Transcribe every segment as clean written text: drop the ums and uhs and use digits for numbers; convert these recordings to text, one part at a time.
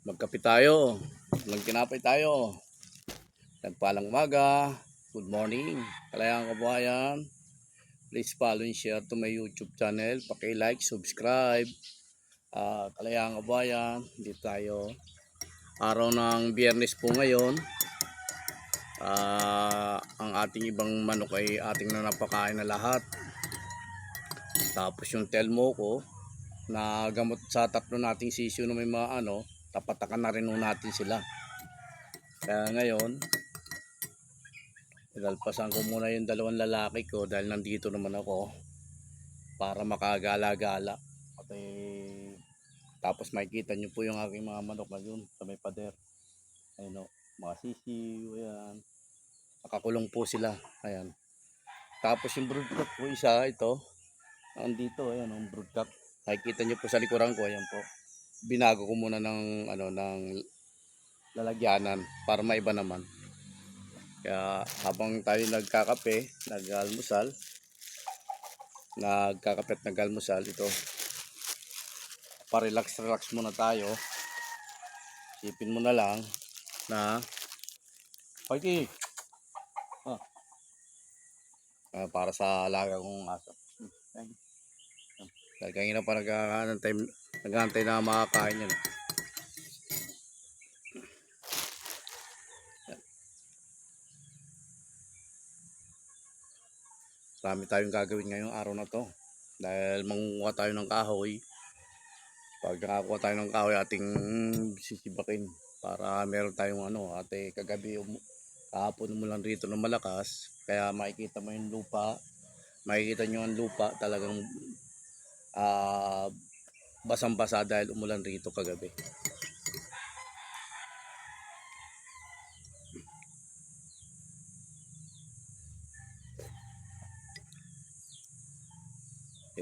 magkape tayo, magtinapay tayo. Nagpalang umaga, good morning, kalayang kabuhayan. Please follow and share to my YouTube channel. Paki-like, subscribe. Kalayang kabuhayan, dito tayo. Araw ng Biyernes po ngayon. Ang ating ibang manok ay ating na napakain na lahat. Tapos yung telmo ko na gamot sa tatlo nating sisyo na may mga tapatakan na rin natin sila. Kaya ngayon ilalpasan ko muna yung dalawang lalaki ko dahil nandito naman ako para makagala-gala. Tapos makikita nyo po yung aking mga manok na yun sa may pader. Ayun, mga sisiyo, ayan. Nakakulong po sila, ayan. Tapos yung broodcock po isa, ito andito, ayan, ang broodcock. Nakikita nyo po sa likuran ko, ayan po. Binago ko muna ng ng lalagyanan para maiba naman. Kaya habang tayo nagkakape, nag-almusal, ito. Pa-relax muna tayo. Isipin mo na lang na para sa alaga kong aso. Dahil kanina pa nag-aantay na makakain yan. Marami tayong gagawin ngayong araw na to. Dahil mangunguha tayo ng kahoy. Pag nakakuha tayo ng kahoy, ating sisibakin para meron tayong kahapon umulan rito ng malakas. Kaya makikita mo yung lupa. Makikita nyo ang lupa talagang basang-basa dahil umulan rito kagabi.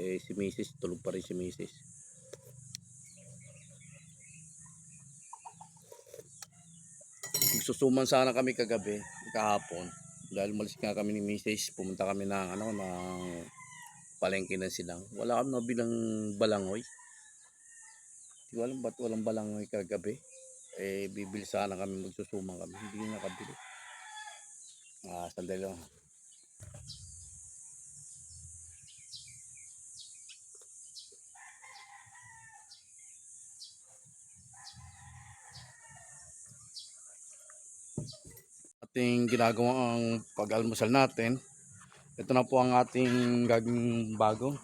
Si Mrs. tulog pa rin si Mrs. Susuman sana kami kahapon dahil umalis nga kami ni Mrs. Pumunta kami ng palengke ng silang. Wala kami nabilang balangoy. Hindi ko alam ba't walang balangoy kagabi. Bibili sana kami, magsusuman kami. Hindi nakabili. Sandali lang. Ating ginagawang pag-almusal natin. Ito na po ang ating gagawing bago.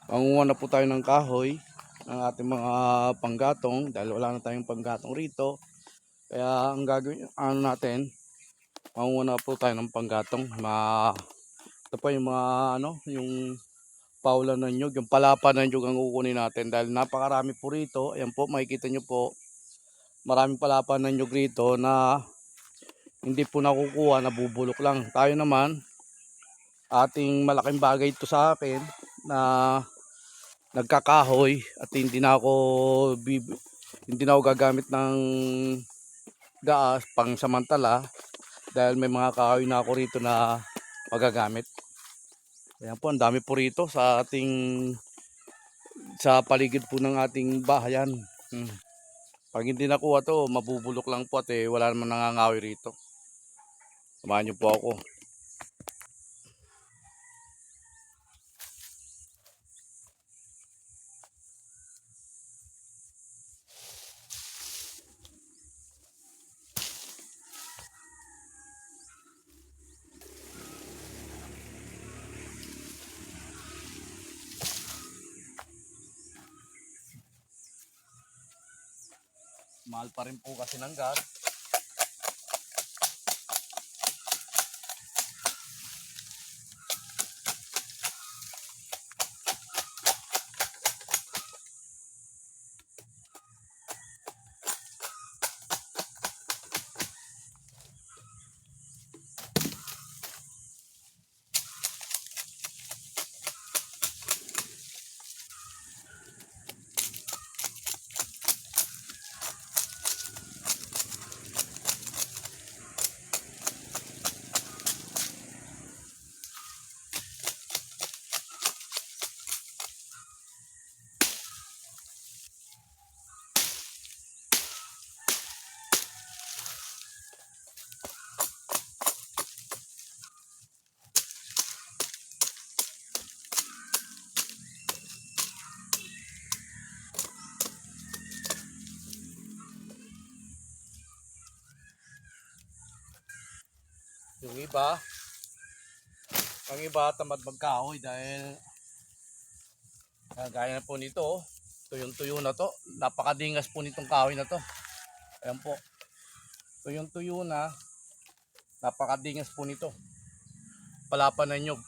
Mangunguha na po tayo ng kahoy ng ating mga panggatong dahil wala na tayong panggatong rito. Kaya ang gagawin natin, mangunguha na po tayo ng panggatong. Ito pa yung mga yung paulan ng nyug, yung palapa ng nyug ang kukunin natin dahil napakarami po rito. Ayan po, makikita nyo po, maraming palapa ng nyug rito na hindi po nakukuha, nabubulok lang. Tayo naman, ating malaking bagay ito sa akin na nagkakahoy at hindi na ako gagamit ng gaas pang samantala dahil may mga kahoy na ako rito na magagamit. Ayan po, ang dami po rito sa paligid po ng ating bahayan. Pag hindi nakuha to, mabubulok lang po at wala naman nangangahoy rito. Samahan niyo po ako. Mahal pa rin po kasi ng gas. Yung iba, ang iba tamad magkahoy dahil gaya na po nito, oh. Tuyong-tuyo na to. Napakadingas po nitong kahoy na to. Ayan po. Tuyong-tuyo na. Napakadingas po nito. Palapan ng nyug.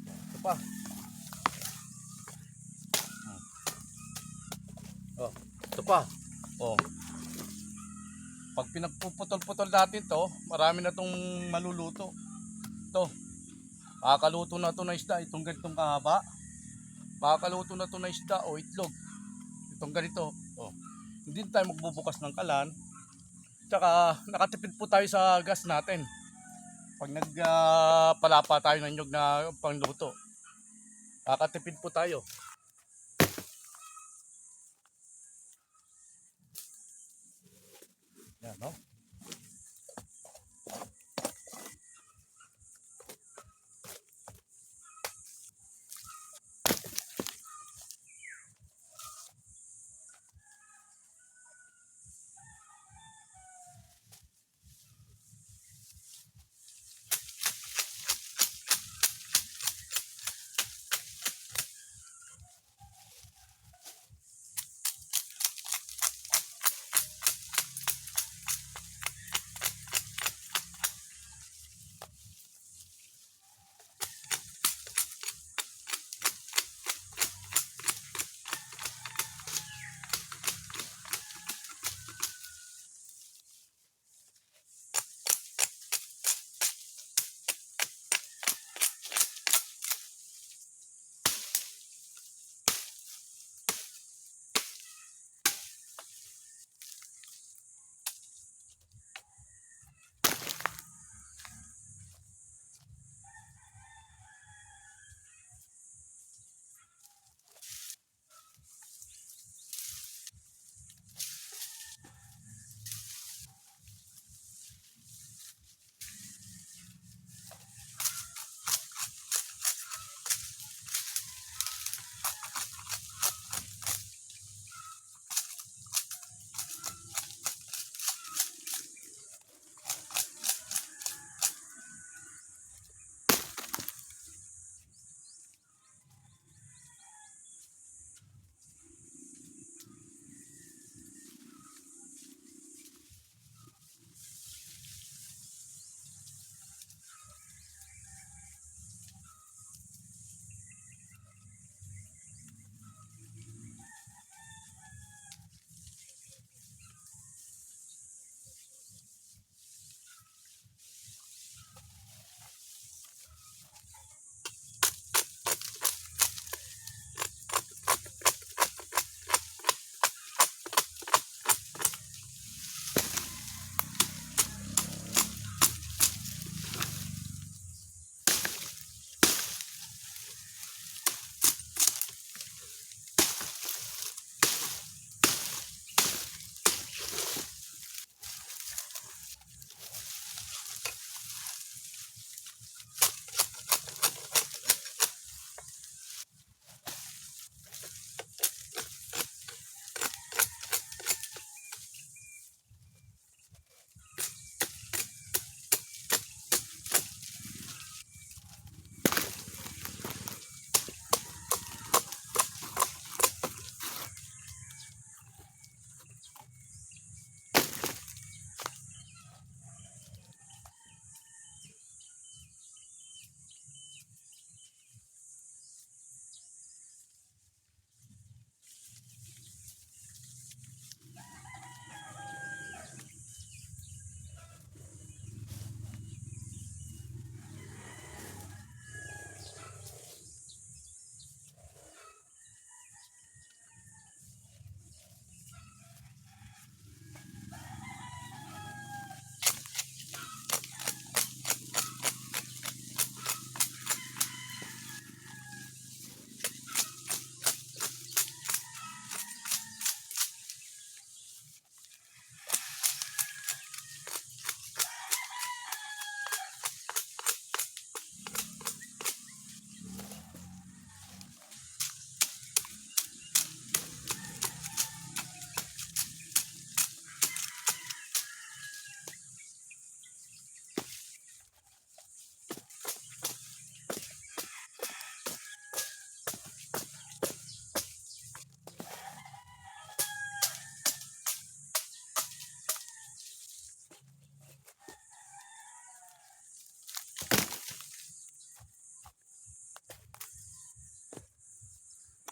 Ito pa. Oh, ito pa. Oh. Pag pinagpuputol-putol natin to, marami na tong maluluto. Ito. Makakaluto na to na isda. Itong ganitong kahaba. Makakaluto na to na isda o itlog. Itong ganito. Oh. Hindi tayo magbubukas ng kalan. Tsaka nakatipid po tayo sa gas natin. Pag nagpalapa tayo ng nyug na pangluto. Nakatipid po tayo. Yan, no?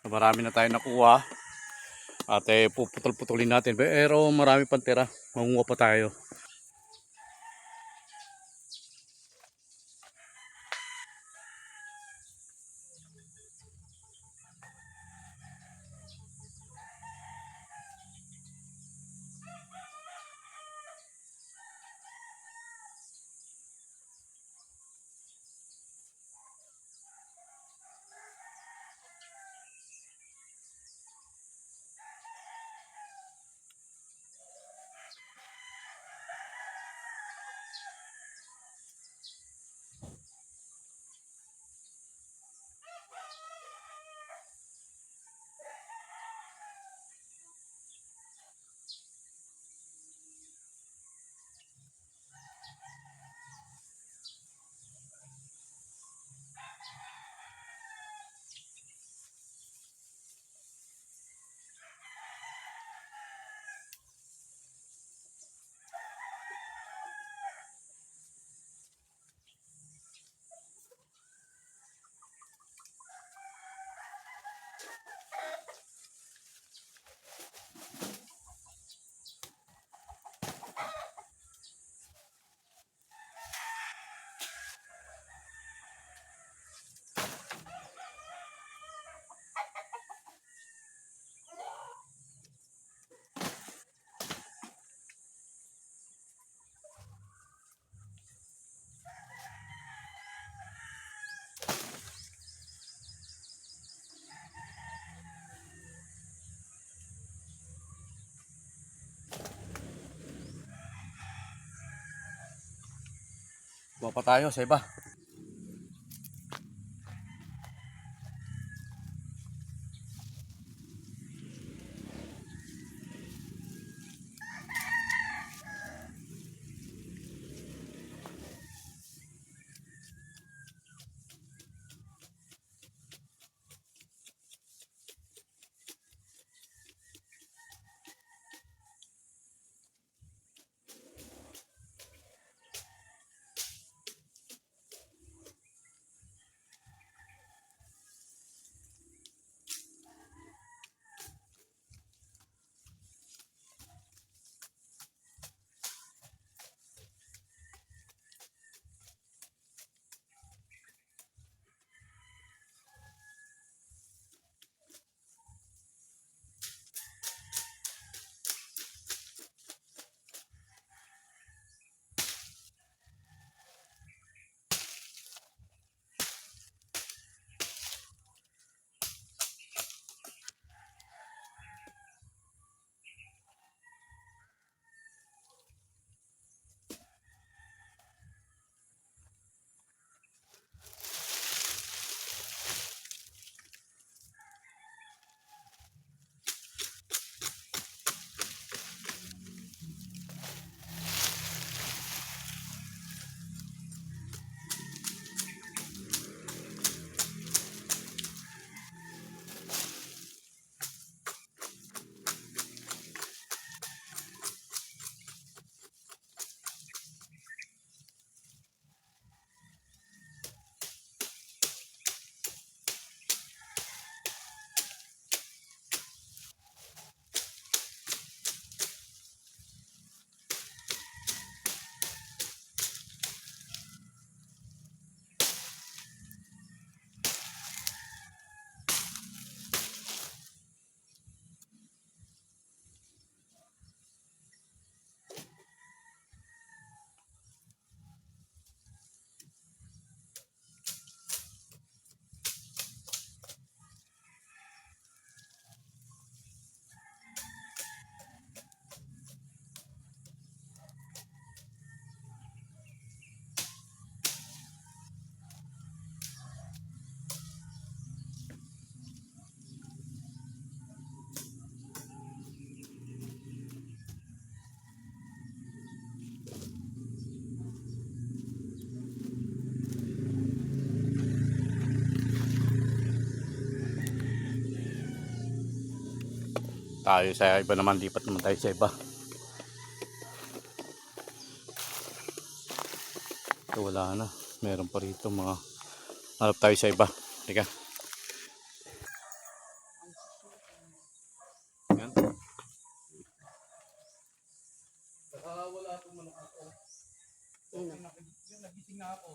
Marami na tayo nakuha. At puputol-putulin natin. Pero marami pang tira. Mangunguha pa tayo. Kuha pa tayo sa iba. Tayo sa iba naman, lipat naman tayo sa iba. Ito wala na, meron pa rito mga, hanap tayo sa iba. Teka. itong manok na to. Sino? Yung nagising na ako.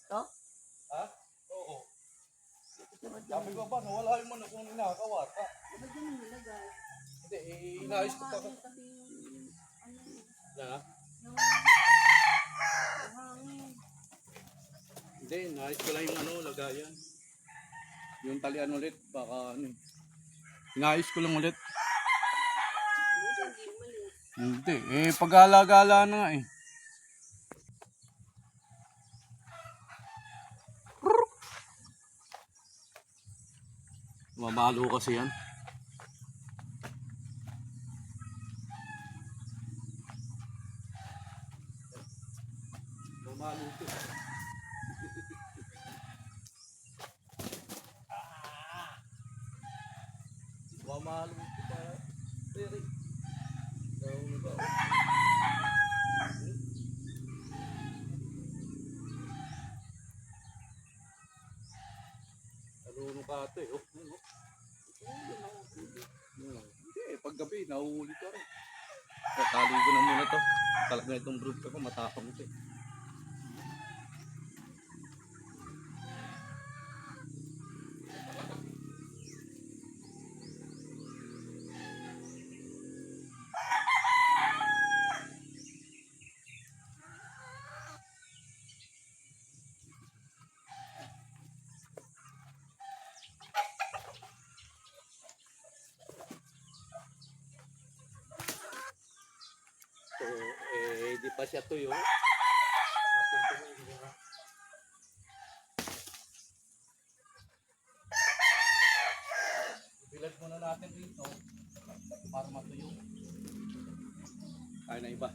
To? Ha? Oo. Sunod Sabi lang. ko ba, nawala yung manok kung ninakaw ata. Ba't yun ang nilagay? Hindi, inayos ko pa. Ano tabi yung, ano, Na? yung hangin. Hindi, inayos ko lang yung lagayan. Yung talian ulit, baka ano. Inayos ko lang ulit. Buti hindi umalis. Hindi, pag-alagala na nga eh. Mamalo kasi yan. Mamalo ito. Mamalo ito pa. Pero, Marunong ka ito eh. Hindi, paggabi, nahuhuli ka rin. Taligo na muna to. Talaga na itong brood ko, matapang ito eh. So, di pa siya tuyo. Bilad muna natin dito para matuyo. Kaya na iba.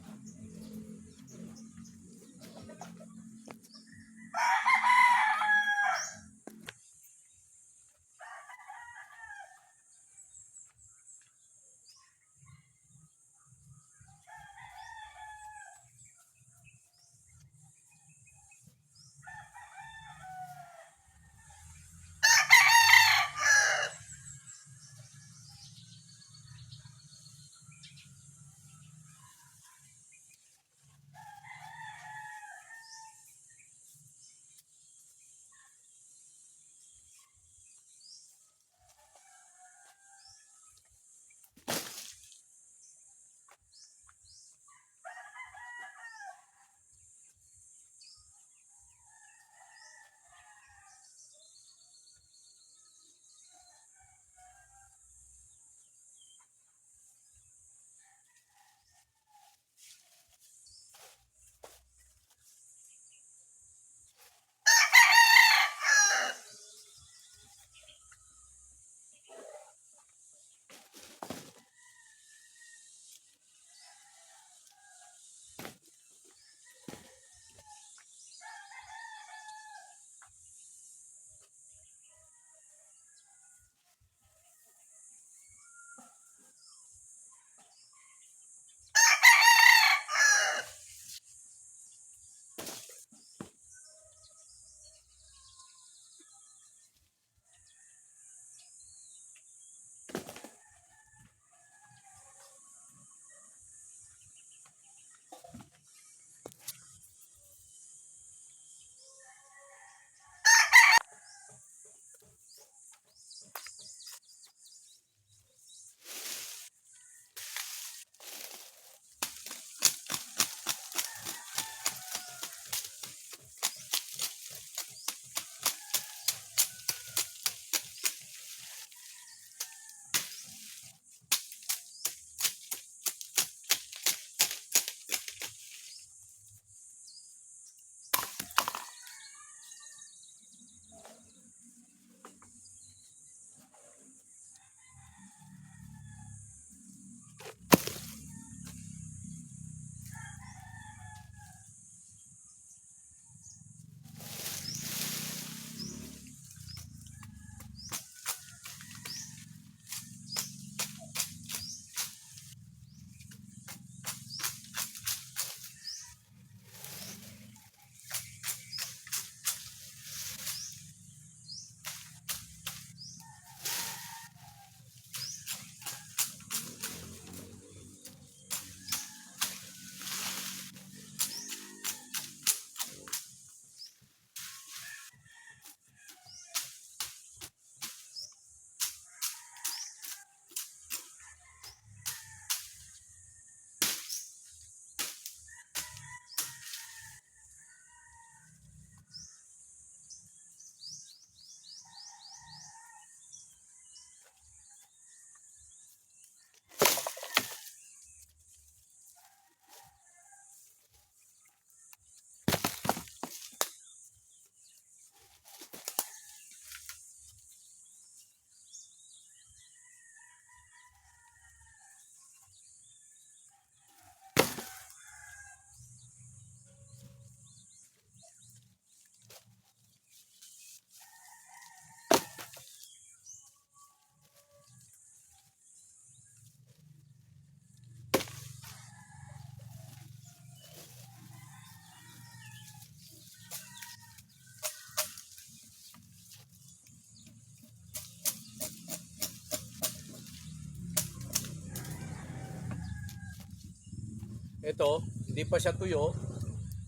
ito, hindi pa siya tuyo.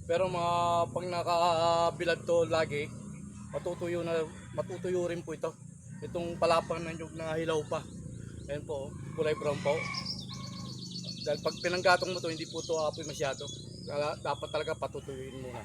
Pero mga pag nakabilad to lagi, matutuyo rin po ito. Itong palapang ng nyug na hilaw pa. Ayan po, kulay brown po. Dahil pag pinanggatong mo to, hindi po to apoy masyado. Kaya dapat talaga patutuyuin muna.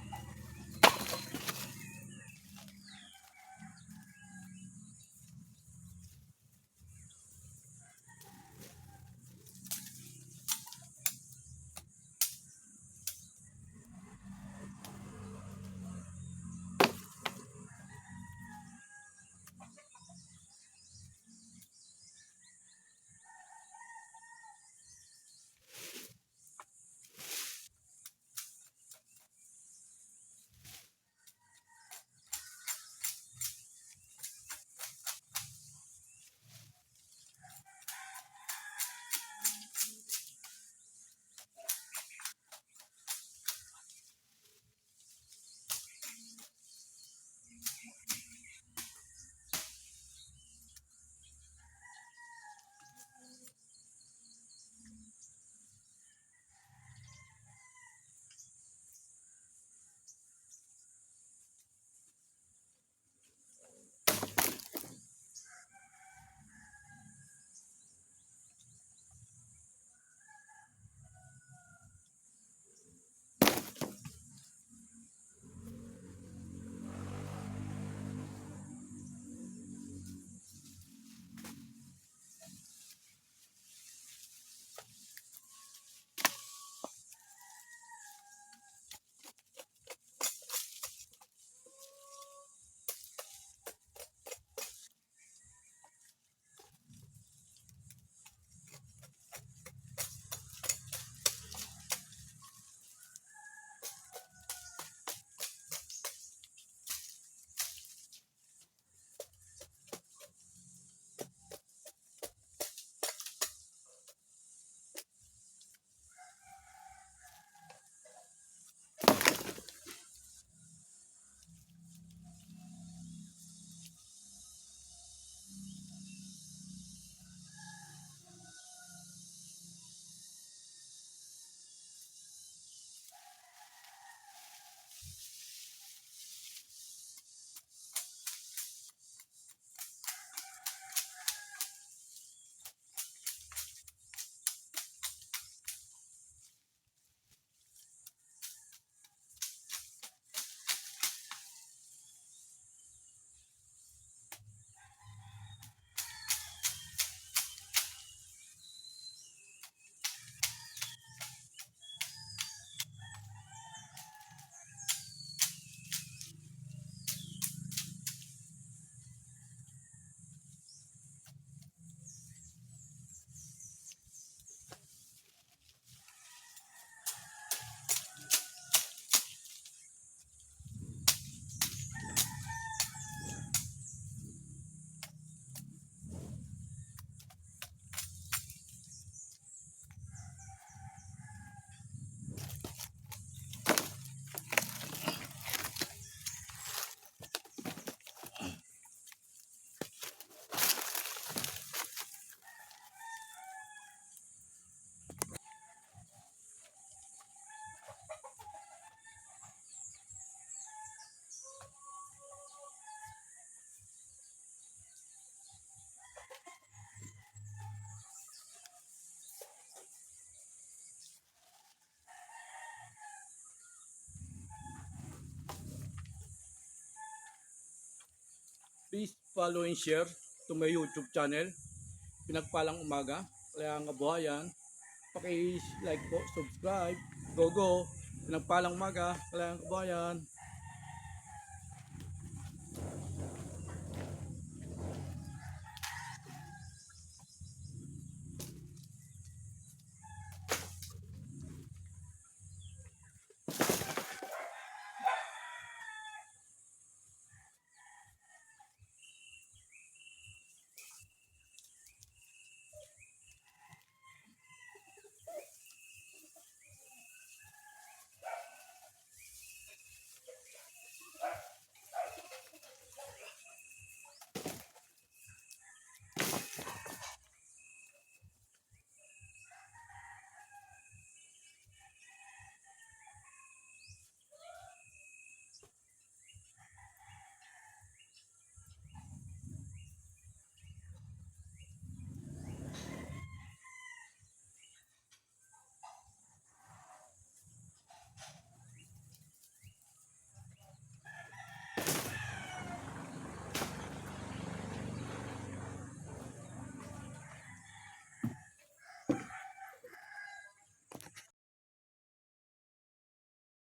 Please follow and share to my YouTube channel. Pinagpalang umaga, kaya nga buhayan. Paki-like po, subscribe. Go go! Pinagpalang umaga, kaya nga buhayan.